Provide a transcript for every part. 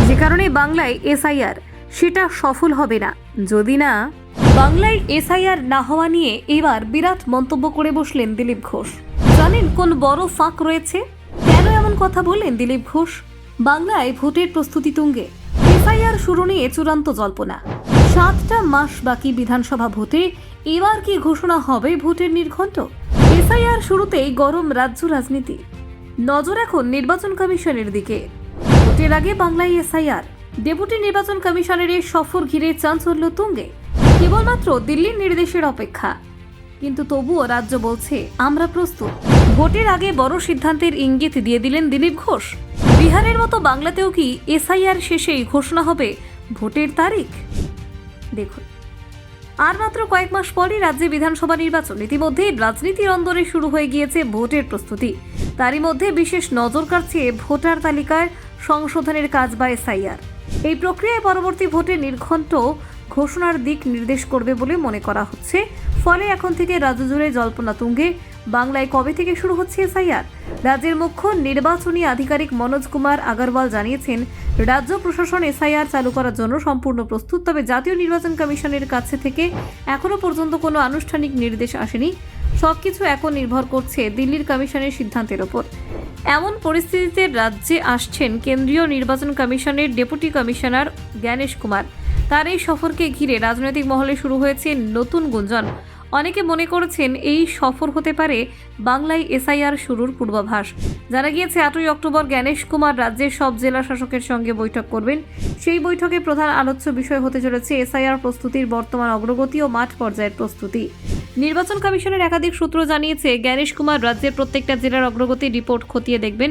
যে কারণে বাংলায় এসআইআর সেটা সফল হবে না যদি না বাংলায় এসআইআর না হওয়া নিয়ে এবার বিরাট মন্তব্য করে বসলেন দিলীপ ঘোষ। জানেন কোন বড় ফাঁক রয়েছে? কেন এমন কথা বললেন দিলীপ ঘোষ? বাংলায় ভোটের প্রস্তুতি তুঙ্গে, এসআইআর শুরু নিয়ে চূড়ান্ত জল্পনা। 7টা মাস বাকি বিধানসভা ভোটে, এবার কি ঘোষণা হবে ভোটের নির্ঘণ্ট? এসআইআর শুরুতেই গরম রাজ্য রাজনীতি, নজর এখন নির্বাচন কমিশনের দিকে। ভোটের আগে বাংলায় এসআইআর, ডেপুটি নির্বাচন কমিশনের সফর ঘিরে চাঞ্চল্য তুঙ্গে। কেবলমাত্র দিল্লির নির্দেশের অপেক্ষা, কিন্তু তবুও রাজ্য বলছে আমরা প্রস্তুত। ভোটের আগে বড় সিদ্ধান্তের ইঙ্গিত দিয়ে দিলেন দিলীপ ঘোষ। বিহারের মতো বাংলাতেও কি এসআইআর শেষেই ঘোষণা হবে ভোটের তারিখ? দেখুন, আর মাত্র কয়েক মাস পরই রাজ্যে বিধানসভা নির্বাচন। ইতিমধ্যেই রাজনীতির অন্দরে শুরু হয়ে গিয়েছে ভোটের প্রস্তুতি। তারই মধ্যে বিশেষ নজর কাড়ছে ভোটার তালিকায় সংশোধনের কাজ বা এসআইআর। এই প্রক্রিয়ায় পরবর্তী ভোটের নির্ঘণ্ট ঘোষণার দিক নির্দেশ করবে বলে মনে করা হচ্ছে। ফলে এখন থেকে রাজ্য জুড়ে জল্পনা তুঙ্গে। বাংলায় কবে থেকে শুরু হচ্ছে এসআইআর? রাজ্যের মুখ্য নির্বাচনী আধিকারিক মনোজ কুমার আগরওয়াল জানিয়েছেন, রাজ্য প্রশাসন এসআইআর চালু করার জন্য সম্পূর্ণ প্রস্তুত। তবে জাতীয় নির্বাচন কমিশনের কাছে থেকে এখনো পর্যন্ত কোনো আনুষ্ঠানিক নির্দেশ আসেনি। সবকিছু এখন নির্ভর করছে দিল্লির কমিশনের সিদ্ধান্তের ওপর। এমন পরিস্থিতিতে রাজ্যে আসছেন কেন্দ্রীয় নির্বাচন কমিশনের ডেপুটি কমিশনার জ্ঞানেশ কুমার। তার এই সফরকে ঘিরে রাজনৈতিক মহলে শুরু হয়েছে নতুন গুঞ্জন। অনেকে মনে করেছেন এই সফর হতে পারে বাংলায় এসআইআর শুরুর পূর্বাভাস। জানা গিয়েছে 8ই অক্টোবর জ্ঞানেশ কুমার রাজ্যের সব জেলা শাসকের সঙ্গে বৈঠক করবেন। সেই বৈঠকে প্রধান আলোচ্য বিষয় হতে চলেছে এসআইআর প্রস্তুতির বর্তমান অগ্রগতি ও মাঠ পর্যায়ের প্রস্তুতি। নির্বাচন কমিশনের একাধিক সূত্র জানিয়েছে, জ্ঞানেশ কুমার রাজ্যের প্রত্যেকটা জেলার অগ্রগতির রিপোর্ট খতিয়ে দেখবেন।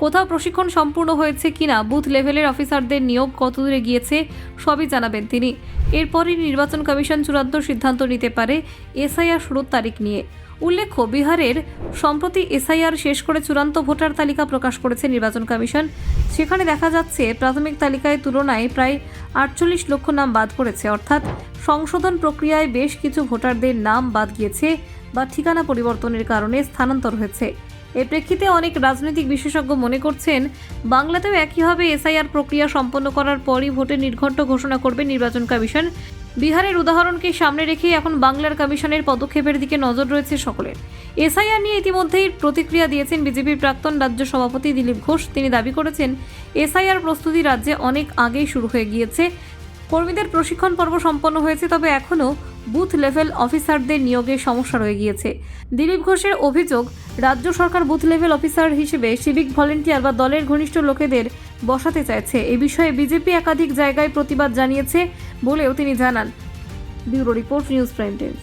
কোথাও প্রশিক্ষণ সম্পূর্ণ হয়েছে কিনা, বুথ লেভেলের অফিসারদের নিয়োগ কতদূরে গিয়েছে, সবই জানাবেন তিনি। এরপরই নির্বাচন কমিশন চূড়ান্ত সিদ্ধান্ত নিতে পারে এসআইআর শুরুর তারিখ নিয়ে। উল্লেখ্য, বিহারের সম্প্রতি এসআইআর শেষ করে চূড়ান্ত ভোটার তালিকা প্রকাশ করেছে নির্বাচন কমিশন। সেখানে দেখা যাচ্ছে প্রাথমিক তালিকায় তুলনায় প্রায় 48 লক্ষ নাম বাদ পড়েছে। অর্থাৎ সংশোধন প্রক্রিয়ায় বেশ কিছু ভোটারদের নাম বাদ গিয়েছে বা ঠিকানা পরিবর্তনের কারণে স্থানান্তর হয়েছে। এর প্রেক্ষিতে অনেক রাজনৈতিক বিশেষজ্ঞ মনে করছেন, বাংলাতেও একইভাবে এসআইআর প্রক্রিয়া সম্পন্ন করার পরই ভোটের নির্ঘণ্ট ঘোষণা করবে নির্বাচন কমিশন। বিহারের উদাহরণকে সামনে রেখে এখন বাংলার কমিশনের পদক্ষেপের দিকে নজর রয়েছে সকলের। এসআইআর নিয়ে ইতিমধ্যেই প্রতিক্রিয়া দিয়েছেন বিজেপির প্রাক্তন রাজ্য সভাপতি দিলীপ ঘোষ। তিনি দাবি করেছেন, এসআইআর প্রস্তুতি রাজ্যে অনেক আগেই শুরু হয়ে গিয়েছে। কর্মীদের প্রশিক্ষণ পর্ব সম্পন্ন হয়েছে, তবে এখনও বুথ লেভেল অফিসারদের নিয়োগে সমস্যা রয়ে গিয়েছে। দিলীপ ঘোষের অভিযোগ, রাজ্য সরকার বুথ লেভেল অফিসার হিসেবে সিভিক ভলেন্টিয়ার বা দলের ঘনিষ্ঠ লোকেদের বসাতে চাইছে। এ বিষয়ে বিজেপি একাধিক জায়গায় প্রতিবাদ জানিয়েছে বলেও তিনি জানান। Bureau report, news prime Times.